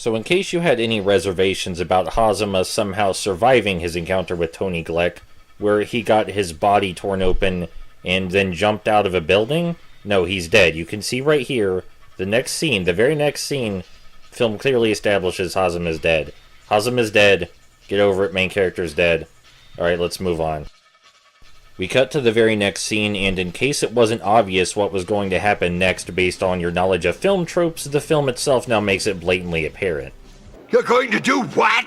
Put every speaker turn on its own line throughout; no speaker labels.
So in case you had any reservations about Hazama somehow surviving his encounter with Tony Gleck, where he got his body torn open and then jumped out of a building, no, he's dead. You can see right here, the next scene, the very next scene, film clearly establishes Hazama's dead. Hazama's dead. Get over it, main character's dead. Alright, let's move on. We cut to the very next scene, and in case it wasn't obvious what was going to happen next based on your knowledge of film tropes, the film itself now makes it blatantly apparent.
You're going to do what?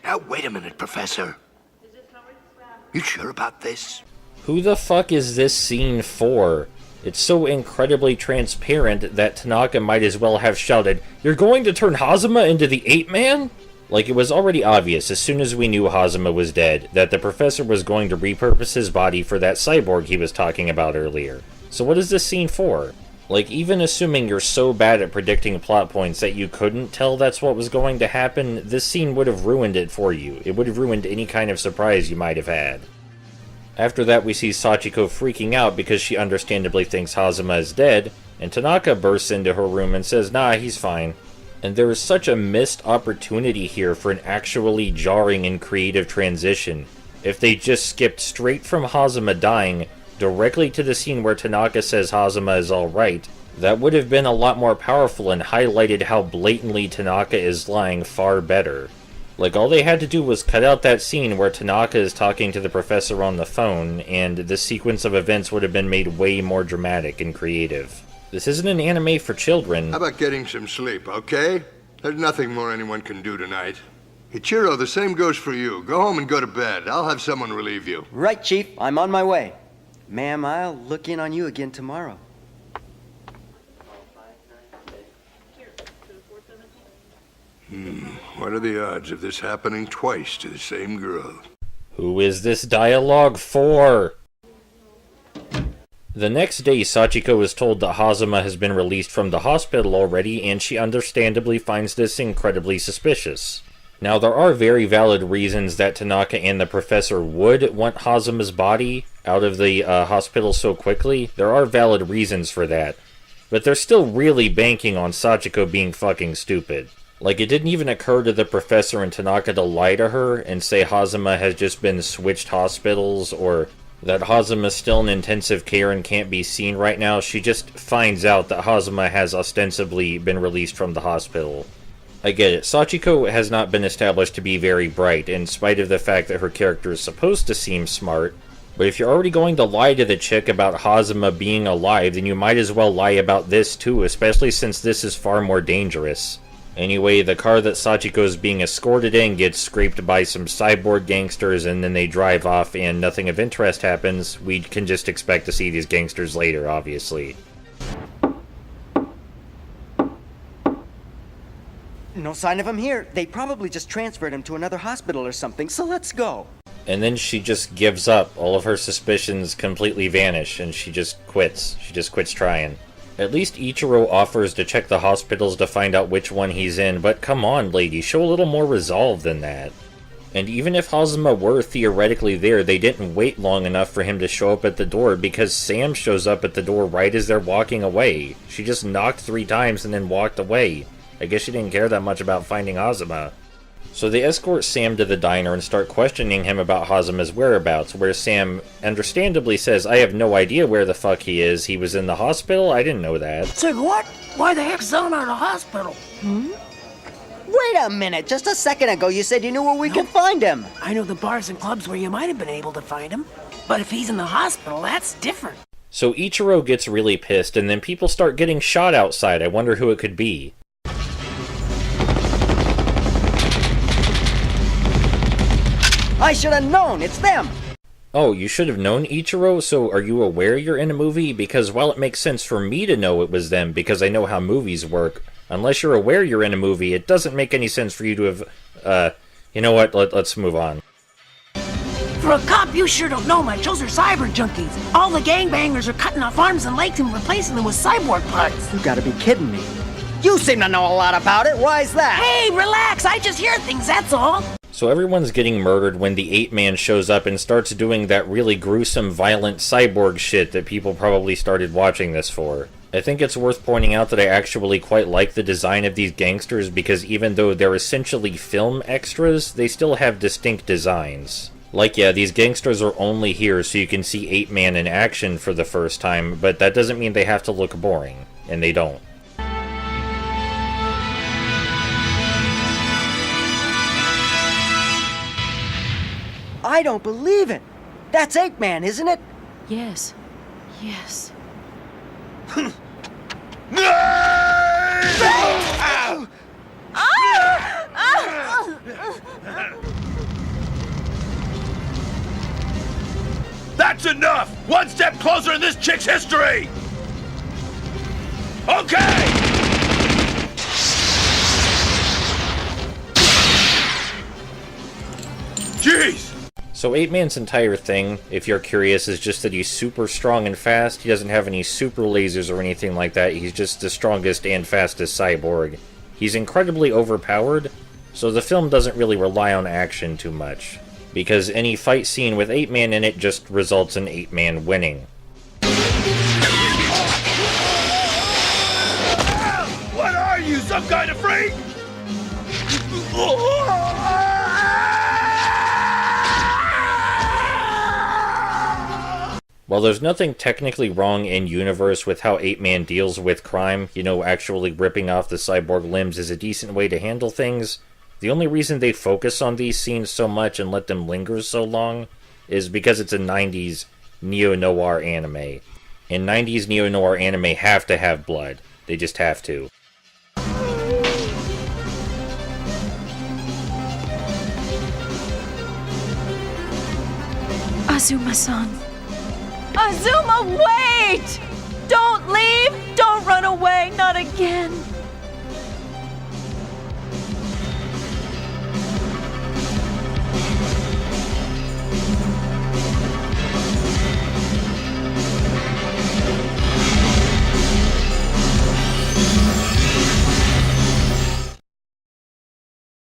Now, wait a minute, Professor. You sure about this?
Who the fuck is this scene for? It's so incredibly transparent that Tanaka might as well have shouted, "You're going to turn Hazama into the Ape-Man?" Like, it was already obvious as soon as we knew Hazama was dead that the professor was going to repurpose his body for that cyborg he was talking about earlier. So what is this scene for? Like, even assuming you're so bad at predicting plot points that you couldn't tell that's what was going to happen, this scene would have ruined it for you. It would have ruined any kind of surprise you might have had. After that, we see Sachiko freaking out because she understandably thinks Hazama is dead, and Tanaka bursts into her room and says, "Nah, he's fine." And there is such a missed opportunity here for an actually jarring and creative transition. If they just skipped straight from Hazama dying directly to the scene where Tanaka says Hazama is alright, that would have been a lot more powerful and highlighted how blatantly Tanaka is lying far better. Like, all they had to do was cut out that scene where Tanaka is talking to the professor on the phone, and the sequence of events would have been made way more dramatic and creative. This isn't an anime for children.
How about getting some sleep, okay? There's nothing more anyone can do tonight. Ichiro, the same goes for you. Go home and go to bed. I'll have someone relieve you.
Right, Chief. I'm on my way. Ma'am, I'll look in on you again tomorrow.
What are the odds of this happening twice to the same girl?
Who is this dialogue for? The next day, Sachiko is told that Hazama has been released from the hospital already, and she understandably finds this incredibly suspicious. Now, there are very valid reasons that Tanaka and the professor would want Hazama's body out of the hospital so quickly. There are valid reasons for that. But they're still really banking on Sachiko being fucking stupid. Like, it didn't even occur to the professor and Tanaka to lie to her and say Hazama has just been switched hospitals, or that Hazama's still in intensive care and can't be seen right now. She just finds out that Hazama has ostensibly been released from the hospital. I get it. Sachiko has not been established to be very bright, in spite of the fact that her character is supposed to seem smart. But if you're already going to lie to the chick about Hazama being alive, then you might as well lie about this too, especially since this is far more dangerous. Anyway, the car that Sachiko is being escorted in gets scraped by some cyborg gangsters, and then they drive off and nothing of interest happens. We can just expect to see these gangsters later, obviously.
No sign of him here. They probably just transferred him to another hospital or something, so let's go.
And then she just gives up. All of her suspicions completely vanish, and she just quits. She just quits trying. At least Ichiro offers to check the hospitals to find out which one he's in, but come on, lady, show a little more resolve than that. And even if Hazama were theoretically there, they didn't wait long enough for him to show up at the door, because Sam shows up at the door right as they're walking away. She just knocked 3 times and then walked away. I guess she didn't care that much about finding Hazama. So they escort Sam to the diner and start questioning him about Hazama's whereabouts, where Sam understandably says, "I have no idea where the fuck he is. He was in the hospital? I didn't know that."
Say what? Why the heck's Zona in a hospital?
Wait a minute. Just a second ago you said you knew where we could find him.
I know the bars and clubs where you might have been able to find him. But if he's in the hospital, that's different.
So Ichiro gets really pissed, and then people start getting shot outside. I wonder who it could be.
I should have known. It's them.
Oh, you should have known, Ichiro? So are you aware you're in a movie? Because while it makes sense for me to know it was them, because I know how movies work, unless you're aware you're in a movie, it doesn't make any sense for you to have, you know what, let's move on.
For a cop, you sure don't know much. Those are cyber junkies. All the gangbangers are cutting off arms and legs and replacing them with cyborg parts.
You gotta be kidding me. You seem to know a lot about it. Why's that?
Hey, relax. I just hear things, that's all.
So everyone's getting murdered when the Ape-Man shows up and starts doing that really gruesome, violent cyborg shit that people probably started watching this for. I think it's worth pointing out that I actually quite like the design of these gangsters because even though they're essentially film extras, they still have distinct designs. Like, yeah, these gangsters are only here so you can see 8-Man in action for the first time, but that doesn't mean they have to look boring, and they don't.
I don't believe it. That's 8-Man, isn't it?
Yes. Yes.
That's enough! One step closer in this chick's history! Okay! Jeez!
So 8-Man's entire thing, if you're curious, is just that he's super strong and fast. He doesn't have any super lasers or anything like that. He's just the strongest and fastest cyborg. He's incredibly overpowered, so the film doesn't really rely on action too much, because any fight scene with 8-Man in it just results in 8-Man winning.
What are you, some kind of freak?
While there's nothing technically wrong in-universe with how 8-Man deals with crime, you know, actually ripping off the cyborg limbs is a decent way to handle things, the only reason they focus on these scenes so much and let them linger so long is because it's a 90s neo-noir anime. And 90s neo-noir anime have to have blood. They just have to.
Azuma-san. Azuma, wait! Don't leave! Don't run away! Not again!